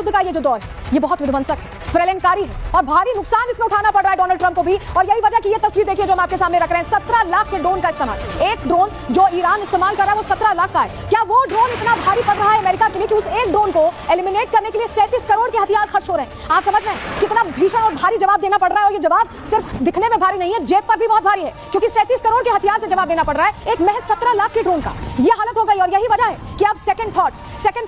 युद्ध का ये जो दौर है ये बहुत विध्वंसक है, प्रलयंकारी है और भारी नुकसान इसमें उठाना पड़ रहा है डोनाल्ड ट्रंप को भी। और यही वजह की ये तस्वीर देखिए जो हम आपके सामने रख रहे हैं, 17 लाख के ड्रोन का इस्तेमाल। एक ड्रोन जो ईरान इस्तेमाल कर रहा है वो 17 लाख का है। क्या वो ड्रोन इतना भारी पड़ रहा है अमेरिका के लिए कि उस एक ड्रोन को एलिमिनेट करने के लिए 37 करोड़ के हथियार खर्च हो रहे हैं? आप समझ रहे हैं कितना भीषण और भारी जवाब देना पड़ रहा है। और ये जवाब सिर्फ दिखने में भारी नहीं है, जेब पर भी बहुत भारी है, क्योंकि 37 करोड़ के हथियार से जवाब देना पड़ रहा है एक महज 17 लाख के ड्रोन का। ये हालत हो गई और यही वजह है कि अब सेकंड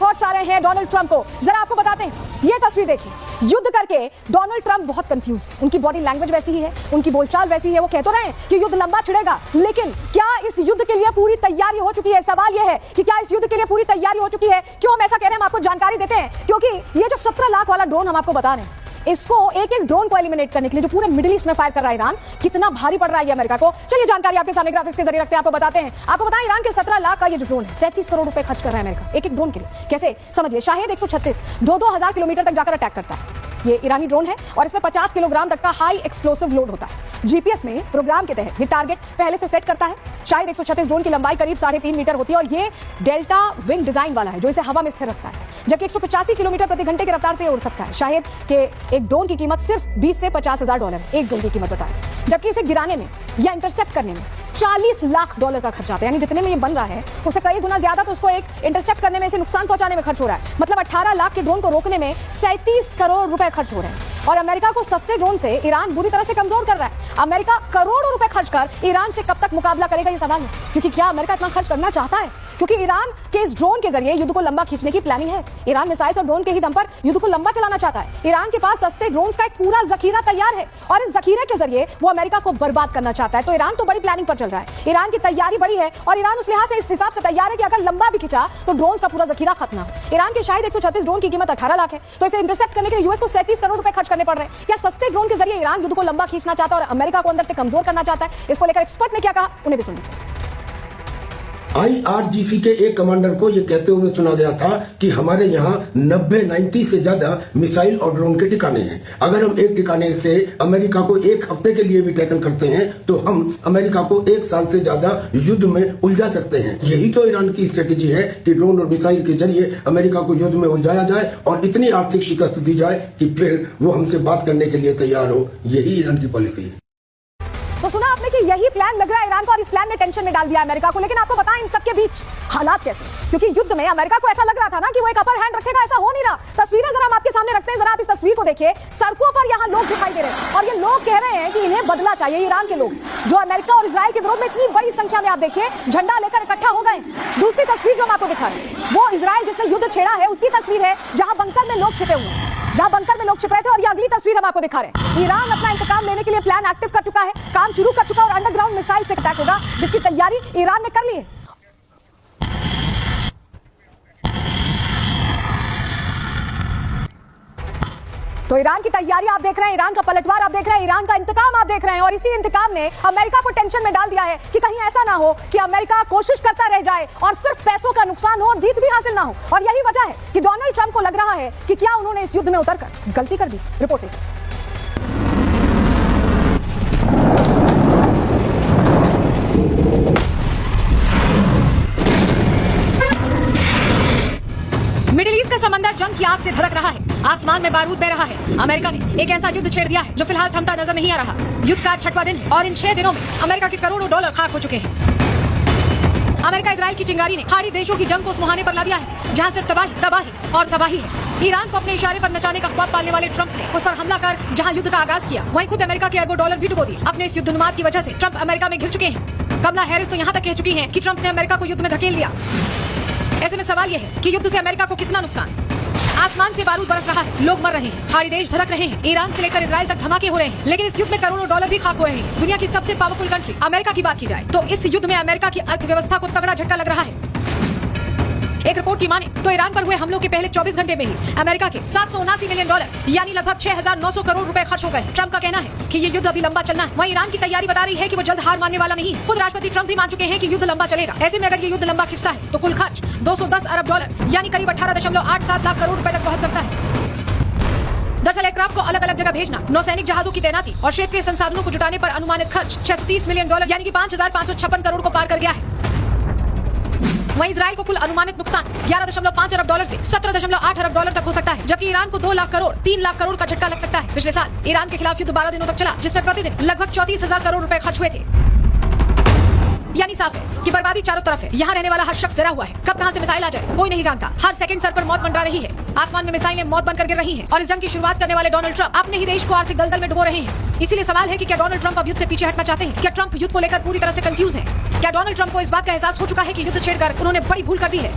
थॉट्स आ रहे हैं डोनाल्ड ट्रंप को। जरा आपको बताते हैं, ये तस्वीर देखिए, युद्ध करके डोनाल्ड ट्रंप बहुत कंफ्यूज्ड है। उनकी बॉडी लैंग्वेज वैसी ही है, उनकी बोलचाल वैसी है। वो कह तो रहे हैं कि युद्ध लंबा छिड़ेगा, लेकिन क्या इस युद्ध के लिए पूरी तैयारी हो चुकी है? सवाल यह है कि क्या इस युद्ध के लिए पूरी तैयारी हो चुकी है? क्यों हम ऐसा कह रहे हैं, हम आपको जानकारी देते हैं, क्योंकि ये जो 17 लाख वाला ड्रोन हम आपको बता रहे हैं, इसको एक एक ड्रोन को एलिमिनेट करने के लिए जो पूरे मिडिल ईस्ट में फायर कर रहा है ईरान, कितना भारी पड़ रहा है ये अमेरिका को। चलिए जानकारी आपके सामने ग्राफिक्स के जरिए रखते हैं, आपको बताते हैं। आपको बताएं ईरान के 17 लाख का ये जो ड्रोन है 37 करोड़ रुपए खर्च कर रहा है अमेरिका एक एक ड्रोन के लिए। कैसे समझिए, शाहिद 136 2,000 किलोमीटर तक जाकर अटैक करता है। ये ईरानी ड्रोन है और इसमें 50 किलोग्राम तक का हाई एक्सप्लोसिव लोड होता है। जीपीएस में प्रोग्राम के तहत ये टारगेट पहले से सेट करता है। शायद 136 ड्रोन की लंबाई करीब 3.5 मीटर होती है और ये डेल्टा विंग डिजाइन वाला है जो इसे हवा में स्थिर रखता है, जबकि 185 किलोमीटर प्रति घंटे की रफ्तार से उड़ सकता है। शायद के एक ड्रोन की कीमत सिर्फ 20 से 50 हजार डॉलर एक ड्रोन की कीमत बता है, जबकि इसे गिराने में या इंटरसेप्ट करने में 40 लाख डॉलर का खर्च आता है। यानी जितने में ये बन रहा है उससे कई गुना ज्यादा तो उसको एक इंटरसेप्ट करने में, इसे नुकसान पहुंचाने में खर्च हो रहा है। मतलब 18 लाख के ड्रोन को रोकने में 37 करोड़ रुपए खर्च हो रहे हैं। और अमेरिका को सस्ते ड्रोन से ईरान बुरी तरह से कमजोर कर रहा है। अमेरिका करोड़ों रुपए खर्च कर ईरान से कब तक मुकाबला करेगा, ये सवाल है। क्योंकि क्या अमेरिका इतना खर्च करना चाहता है? क्योंकि ईरान के इस ड्रोन के जरिए युद्ध को लंबा खींचने की प्लानिंग है। ईरान मिसाइल्स और ड्रोन के ही दम पर युद्ध को लंबा चलाना चाहता है। ईरान के पास सस्ते ड्रोन्स का एक पूरा जखीरा तैयार है और इस जखीरे के जरिए वो अमेरिका को बर्बाद करना चाहता है। तो ईरान तो बड़ी प्लानिंग पर चल रहा है, ईरान की तैयारी बड़ी है और ईरान उस लिहाज से इस हिसाब से तैयार है कि अगर लंबा भी खिंचा तो ड्रोन्स का पूरा जखीरा खत्म हो। ईरान के शायद 136 ड्रोन की कीमत 18 लाख है, तो इसे इंटरसेप्ट करने के लिए यूएस को 37 करोड़ रुपए खर्च करने पड़ रहे हैं। क्या सस्ते ड्रोन के जरिए ईरान युद्ध को लंबा खींचना चाहता है और अमेरिका को अंदर से कमजोर करना चाहता है? इसको लेकर एक्सपर्ट ने क्या कहा, उन्हें भी सुन लीजिए। IRGC के एक कमांडर को यह कहते हुए सुना गया था कि हमारे यहाँ 90 से ज्यादा मिसाइल और ड्रोन के ठिकाने हैं। अगर हम एक ठिकाने से अमेरिका को एक हफ्ते के लिए भी टैकल करते हैं तो हम अमेरिका को 1 साल से ज्यादा युद्ध में उलझा सकते हैं। यही तो ईरान की स्ट्रेटेजी है कि ड्रोन और मिसाइल के जरिए अमेरिका को युद्ध में उलझाया जाए और इतनी आर्थिक शिकस्त दी जाए कि फिर वो हमसे बात करने के लिए तैयार हो। यही ईरान की पॉलिसी है। तो सुना आपने कि यही प्लान लग रहा है ईरान को और इस प्लान ने टेंशन में डाल दिया अमेरिका को। लेकिन आपको बताएं इन सबके बीच हालात कैसे, क्योंकि युद्ध में अमेरिका को ऐसा लग रहा था ना कि वो एक अपर हैंड रखेगा, ऐसा हो नहीं रहा। तस्वीरें जरा हम आपके सामने रखते हैं, जरा आप इस तस्वीर को देखिए। सड़कों पर यहाँ लोग दिखाई दे रहे हैं और ये लोग कह रहे हैं कि इन्हें बदला चाहिए। ईरान के लोग जो अमेरिका और इजराइल के विरोध में इतनी बड़ी संख्या में आप देखिए झंडा लेकर इकट्ठा हो गए। दूसरी तस्वीर जो हम आपको दिखा रहे हैं वो इजराइल जिसने युद्ध छेड़ा है उसकी तस्वीर है, जहां बंकर में लोग छिपे हुए हैं, जहां बंकर में लोग छिप रहे थे। और ये अगली तस्वीर हम आपको दिखा रहे हैं। ईरान अपना इंतकाम लेने के लिए प्लान एक्टिव कर चुका है, काम शुरू कर चुका है और अंडरग्राउंड मिसाइल से अटैक होगा जिसकी तैयारी ईरान ने कर ली है। तो ईरान की तैयारी आप देख रहे हैं, ईरान का पलटवार आप देख रहे हैं, ईरान का इंतकाम आप देख रहे हैं। और इसी इंतकाम ने अमेरिका को टेंशन में डाल दिया है कि कहीं ऐसा ना हो कि अमेरिका कोशिश करता रह जाए और सिर्फ पैसों का नुकसान हो और जीत भी हासिल ना हो। और यही वजह है कि डोनाल्ड ट्रंप को लग रहा है कि क्या उन्होंने इस युद्ध में उतरकर गलती कर दी। रिपोर्ट देखिए। मिडिल ईस्ट का समंदर जंग की आग से धड़क रहा है, आसमान में बारूद बह रहा है। अमेरिका ने एक ऐसा युद्ध छेड़ दिया है जो फिलहाल थमता नजर नहीं आ रहा। युद्ध का 6वां दिन है और इन 6 दिनों में अमेरिका के करोड़ों डॉलर खाक हो चुके हैं। अमेरिका इजराइल की चिंगारी ने खाड़ी देशों की जंग को सुहाने पर ला दिया है, जहां सिर्फ तबाही तबाही और तबाही है। ईरान को अपने इशारे पर नचाने का ख्वाब पालने वाले ट्रंप ने उस पर हमला कर जहां युद्ध का आगाज किया, वहीं खुद अमेरिका के अरबों डॉलर भी डुबो दिए। अपने इस युद्धोन्माद की वजह से ट्रंप अमेरिका में घिर चुके हैं। कमला हैरिस तो यहाँ तक कह चुकी हैं कि ट्रंप ने अमेरिका को युद्ध में धकेल दिया। ऐसे में सवाल यह है कि युद्ध से अमेरिका को कितना नुकसान। आसमान से बारूद बरस रहा है, लोग मर रहे हैं, खाड़ी देश धड़क रहे हैं, ईरान से लेकर इजराइल तक धमाके हो रहे हैं। लेकिन इस युद्ध में करोड़ों डॉलर भी खाक हो रहे हैं। दुनिया की सबसे पावरफुल कंट्री अमेरिका की बात की जाए तो इस युद्ध में अमेरिका की अर्थव्यवस्था को तगड़ा झटका लग रहा है। एक रिपोर्ट की माने तो ईरान पर हुए हमलों के पहले 24 घंटे में ही अमेरिका के 779 मिलियन डॉलर यानी लगभग 6,900 करोड़ रुपए खर्च हो गए। ट्रंप का कहना है कि ये युद्ध अभी लंबा चलना है। वहीं ईरान की तैयारी बता रही है कि वो जल्द हार मानने वाला नहीं। खुद राष्ट्रपति ट्रंप भी मान चुके हैं कि युद्ध लंबा चलेगा। ऐसे में अगर ये युद्ध लंबा खिंचता है तो कुल खर्च 210 अरब डॉलर यानी करीब 18.87 लाख करोड़ रुपए तक पहुंच सकता है। दरअसल एयरक्राफ्ट को अलग अलग जगह भेजना, नौसैनिक जहाजों की तैनाती और क्षेत्रीय संसाधनों को जुटाने पर अनुमानित खर्च 630 मिलियन डॉलर यानी कि 5,556 करोड़ को पार कर गया है। वहीं इजराइल को कुल अनुमानित नुकसान 11.5 अरब डॉलर से 17.8 अरब डॉलर तक हो सकता है, जबकि ईरान को 2 लाख करोड़ 3 लाख करोड़ का झटका लग सकता है। पिछले साल ईरान के खिलाफ युद्ध 12 दिनों तक चला, जिसमें प्रतिदिन लगभग 34,000 करोड़ रुपए खर्च हुए थे। यानी साफ है कि बर्बादी चारों तरफ है। यहाँ रहने वाला हर शख्स डरा हुआ है, कब कहां से मिसाइल आ जाए कोई नहीं जानता। हर सेकंड सर पर मौत मंडरा रही है, आसमान में मिसाइलें मौत बनकर गिर रही हैं और इस जंग की शुरुआत करने वाले डोनाल्ड ट्रंप अपने ही देश को आर्थिक दलदल में डुबो रहे हैं। इसीलिए सवाल है कि क्या डोनाल्ड ट्रंप अब युद्ध से पीछे हटना चाहते हैं? क्या ट्रंप युद्ध को लेकर पूरी तरह से कंफ्यूज हैं? क्या डोनाल्ड ट्रंप को इस बात का एहसास हो चुका है कि युद्ध छेड़कर उन्होंने बड़ी भूल कर दी है?